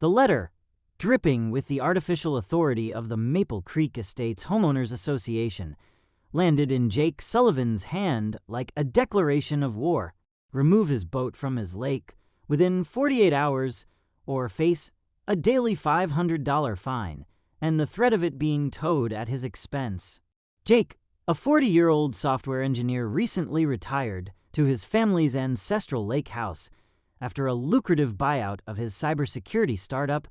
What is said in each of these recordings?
The letter, dripping with the artificial authority of the Maple Creek Estates Homeowners Association, landed in Jake Sullivan's hand like a declaration of war. Remove his boat from his lake within 48 hours or face a daily $500 fine and the threat of it being towed at his expense. Jake, a 40-year-old software engineer, recently retired to his family's ancestral lake house after a lucrative buyout of his cybersecurity startup,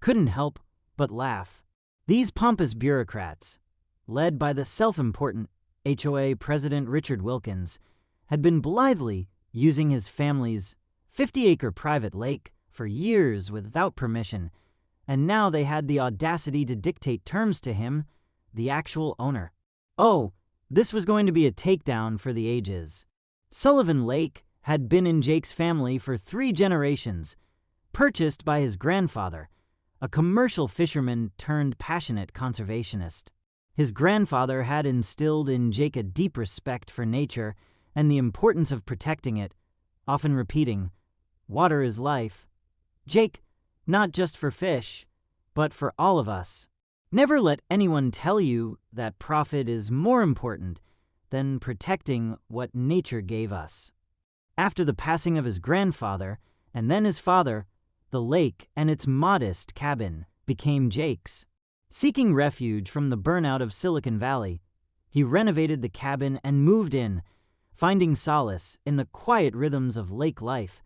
couldn't help but laugh. These pompous bureaucrats, led by the self-important HOA president Richard Wilkins, had been blithely using his family's 50-acre private lake for years without permission, and now they had the audacity to dictate terms to him, the actual owner. Oh, this was going to be a takedown for the ages. Sullivan Lake had been in Jake's family for 3 generations, purchased by his grandfather, a commercial fisherman turned passionate conservationist. His grandfather had instilled in Jake a deep respect for nature and the importance of protecting it, often repeating, "Water is life." Jake, not just for fish, but for all of us. Never let anyone tell you that profit is more important than protecting what nature gave us. After the passing of his grandfather, and then his father, the lake and its modest cabin became Jake's. Seeking refuge from the burnout of Silicon Valley, he renovated the cabin and moved in, finding solace in the quiet rhythms of lake life,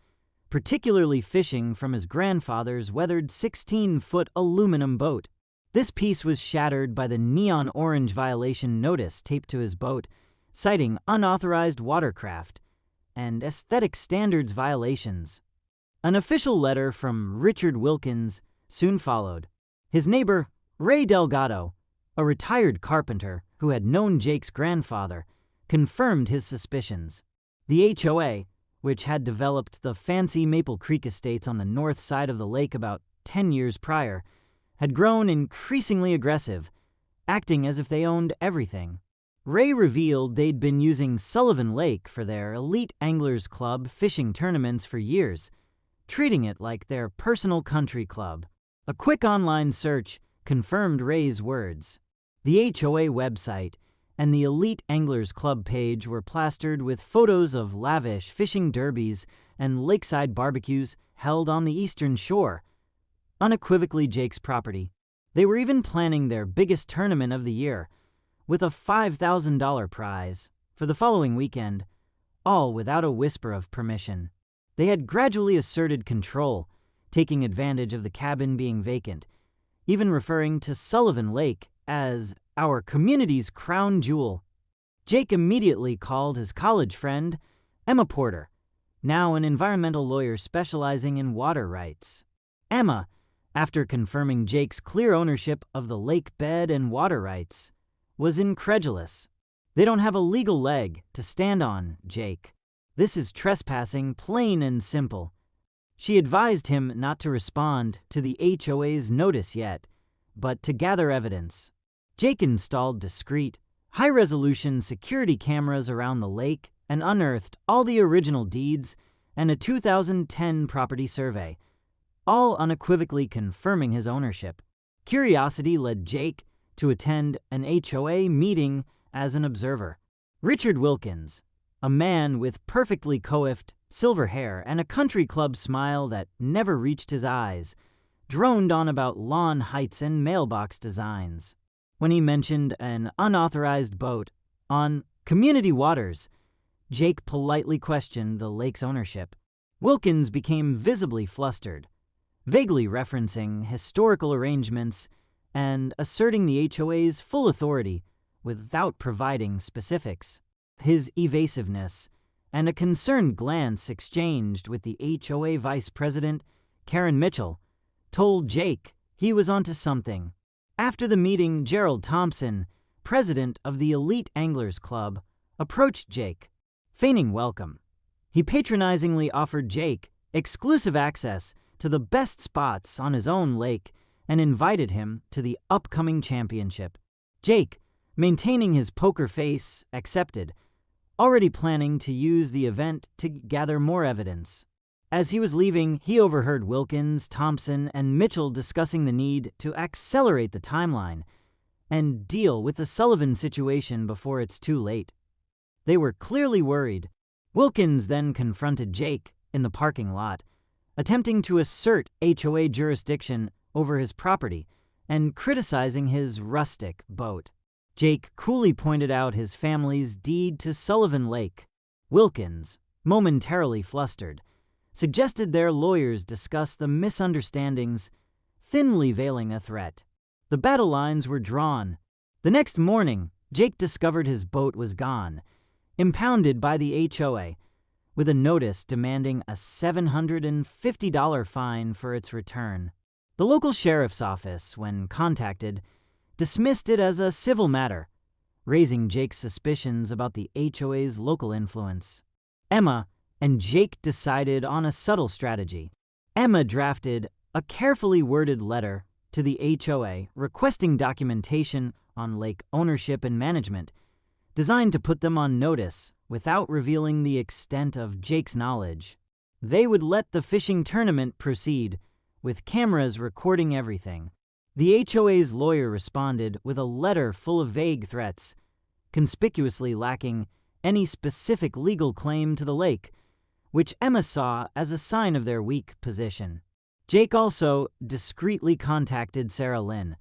particularly fishing from his grandfather's weathered 16-foot aluminum boat. This peace was shattered by the neon orange violation notice taped to his boat, citing unauthorized watercraft and aesthetic standards violations. An official letter from Richard Wilkins soon followed. His neighbor, Ray Delgado, a retired carpenter who had known Jake's grandfather, confirmed his suspicions. The HOA, which had developed the fancy Maple Creek estates on the north side of the lake about 10 years prior, had grown increasingly aggressive, acting as if they owned everything. Ray revealed they'd been using Sullivan Lake for their elite anglers club fishing tournaments for years, treating it like their personal country club. A quick online search confirmed Ray's words. The HOA website and the Elite Anglers Club page were plastered with photos of lavish fishing derbies and lakeside barbecues held on the eastern shore, unequivocally Jake's property. They were even planning their biggest tournament of the year, with a $5,000 prize for the following weekend, all without a whisper of permission. They had gradually asserted control, taking advantage of the cabin being vacant, even referring to Sullivan Lake as our community's crown jewel. Jake immediately called his college friend, Emma Porter, now an environmental lawyer specializing in water rights. Emma, after confirming Jake's clear ownership of the lake bed and water rights, was incredulous. "They don't have a legal leg to stand on, Jake. This is trespassing, plain and simple." She advised him not to respond to the HOA's notice yet, but to gather evidence. Jake installed discreet, high-resolution security cameras around the lake and unearthed all the original deeds and a 2010 property survey, all unequivocally confirming his ownership. Curiosity led Jake to attend an HOA meeting as an observer. Richard Wilkins, a man with perfectly coiffed silver hair and a country club smile that never reached his eyes, droned on about lawn heights and mailbox designs. When he mentioned an unauthorized boat on community waters, Jake politely questioned the lake's ownership. Wilkins became visibly flustered, vaguely referencing historical arrangements and asserting the HOA's full authority without providing specifics. His evasiveness and a concerned glance exchanged with the HOA vice president, Karen Mitchell, told Jake he was onto something. After the meeting, Gerald Thompson, president of the Elite Anglers Club, approached Jake, feigning welcome. He patronizingly offered Jake exclusive access to the best spots on his own lake and invited him to the upcoming championship. Jake, maintaining his poker face, accepted, already planning to use the event to gather more evidence. As he was leaving, he overheard Wilkins, Thompson, and Mitchell discussing the need to accelerate the timeline and deal with the Sullivan situation before it's too late. They were clearly worried. Wilkins then confronted Jake in the parking lot, attempting to assert HOA jurisdiction over his property and criticizing his rustic boat. Jake coolly pointed out his family's deed to Sullivan Lake. Wilkins, momentarily flustered, suggested their lawyers discuss the misunderstandings, thinly veiling a threat. The battle lines were drawn. The next morning, Jake discovered his boat was gone, impounded by the HOA, with a notice demanding a $750 fine for its return. The local sheriff's office, when contacted, dismissed it as a civil matter, raising Jake's suspicions about the HOA's local influence. Emma and Jake decided on a subtle strategy. Emma drafted a carefully worded letter to the HOA requesting documentation on lake ownership and management, designed to put them on notice without revealing the extent of Jake's knowledge. They would let the fishing tournament proceed, with cameras recording everything. The HOA's lawyer responded with a letter full of vague threats, conspicuously lacking any specific legal claim to the lake, which Emma saw as a sign of their weak position. Jake also discreetly contacted Sarah Lynn,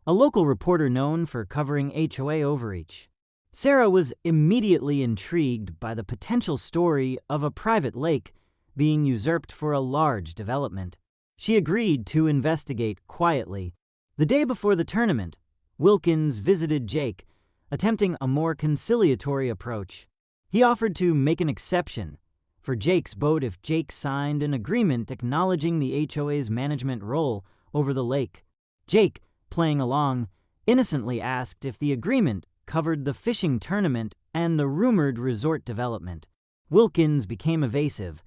a local reporter known for covering HOA overreach. Sarah was immediately intrigued by the potential story of a private lake being usurped for a large development. She agreed to investigate quietly. The day before the tournament, Wilkins visited Jake, attempting a more conciliatory approach. He offered to make an exception for Jake's boat if Jake signed an agreement acknowledging the HOA's management role over the lake. Jake, playing along, innocently asked if the agreement covered the fishing tournament and the rumored resort development. Wilkins became evasive,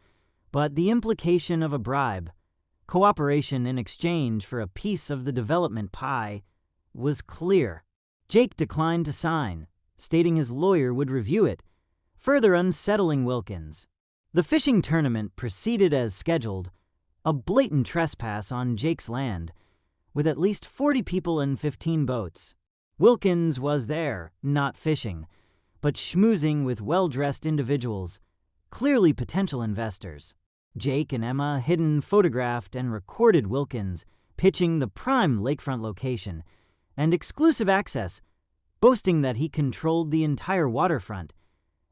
but the implication of a bribe, cooperation in exchange for a piece of the development pie, was clear. Jake declined to sign, stating his lawyer would review it, further unsettling Wilkins. The fishing tournament proceeded as scheduled, a blatant trespass on Jake's land, with at least 40 people and 15 boats. Wilkins was there, not fishing, but schmoozing with well-dressed individuals, clearly potential investors. Jake and Emma hidden photographed and recorded Wilkins pitching the prime lakefront location and exclusive access, boasting that he controlled the entire waterfront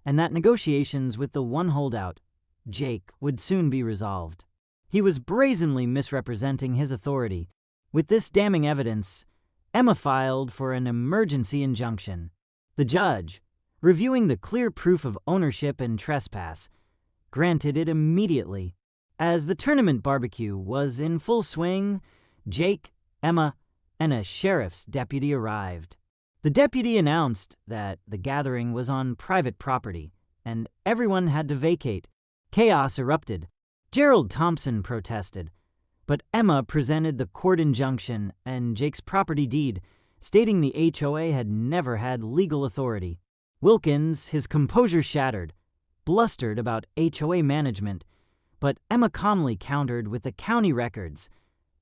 and that negotiations with the one holdout, Jake, would soon be resolved. He was brazenly misrepresenting his authority. With this damning evidence, Emma filed for an emergency injunction. The judge, reviewing the clear proof of ownership and trespass, granted it immediately. As the tournament barbecue was in full swing, Jake, Emma, and a sheriff's deputy arrived. The deputy announced that the gathering was on private property and everyone had to vacate. Chaos erupted. Gerald Thompson protested, but Emma presented the court injunction and Jake's property deed, stating the HOA had never had legal authority. Wilkins, his composure shattered, blustered about HOA management, but Emma calmly countered with the county records,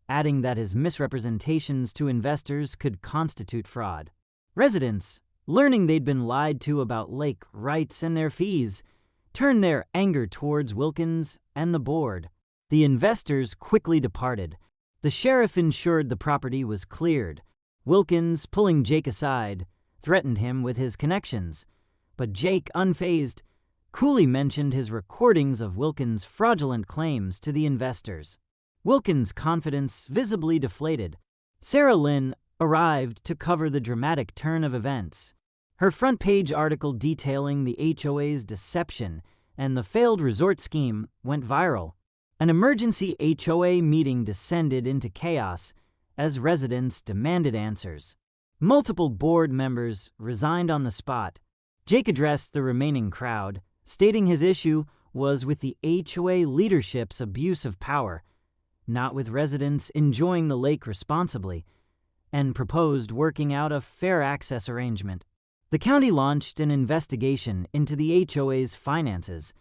adding that his misrepresentations to investors could constitute fraud. Residents, learning they'd been lied to about lake rights and their fees, turned their anger towards Wilkins and the board. The investors quickly departed. The sheriff ensured the property was cleared. Wilkins, pulling Jake aside, threatened him with his connections, but Jake, unfazed, coolly mentioned his recordings of Wilkins' fraudulent claims to the investors. Wilkins' confidence visibly deflated. Sarah Lynn arrived to cover the dramatic turn of events. Her front-page article detailing the HOA's deception and the failed resort scheme went viral. An emergency HOA meeting descended into chaos as residents demanded answers. Multiple board members resigned on the spot. Jake addressed the remaining crowd, stating his issue was with the HOA leadership's abuse of power, not with residents enjoying the lake responsibly, and proposed working out a fair access arrangement. The county launched an investigation into the HOA's finances,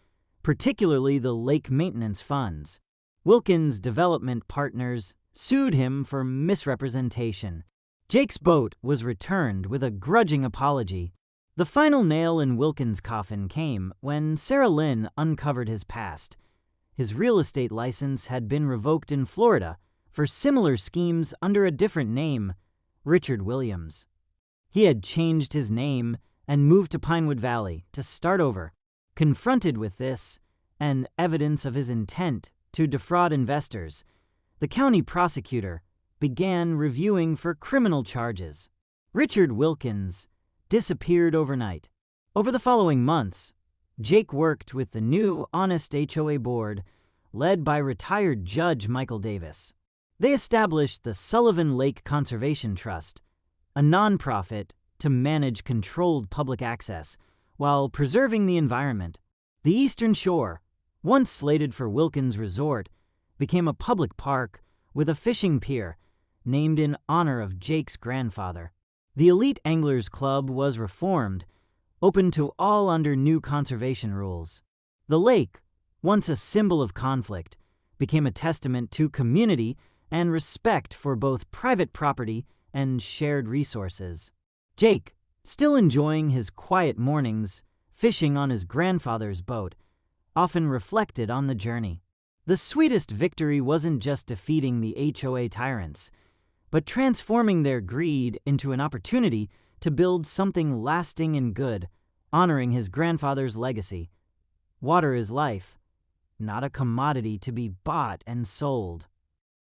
particularly the lake maintenance funds. Wilkins' development partners sued him for misrepresentation. Jake's boat was returned with a grudging apology. The final nail in Wilkins' coffin came when Sarah Lynn uncovered his past. His real estate license had been revoked in Florida for similar schemes under a different name, Richard Williams. He had changed his name and moved to Pinewood Valley to start over. Confronted with this and evidence of his intent to defraud investors, the county prosecutor began reviewing for criminal charges. Richard Wilkins disappeared overnight. Over the following months, Jake worked with the new Honest HOA board, led by retired Judge Michael Davis. They established the Sullivan Lake Conservation Trust, a nonprofit to manage controlled public access while preserving the environment. The Eastern Shore, once slated for Wilkins Resort, became a public park with a fishing pier named in honor of Jake's grandfather. The Elite Anglers Club was reformed, open to all under new conservation rules. The lake, once a symbol of conflict, became a testament to community and respect for both private property and shared resources. Jake, still enjoying his quiet mornings fishing on his grandfather's boat, often reflected on the journey. The sweetest victory wasn't just defeating the HOA tyrants, but transforming their greed into an opportunity to build something lasting and good, honoring his grandfather's legacy. Water is life, not a commodity to be bought and sold.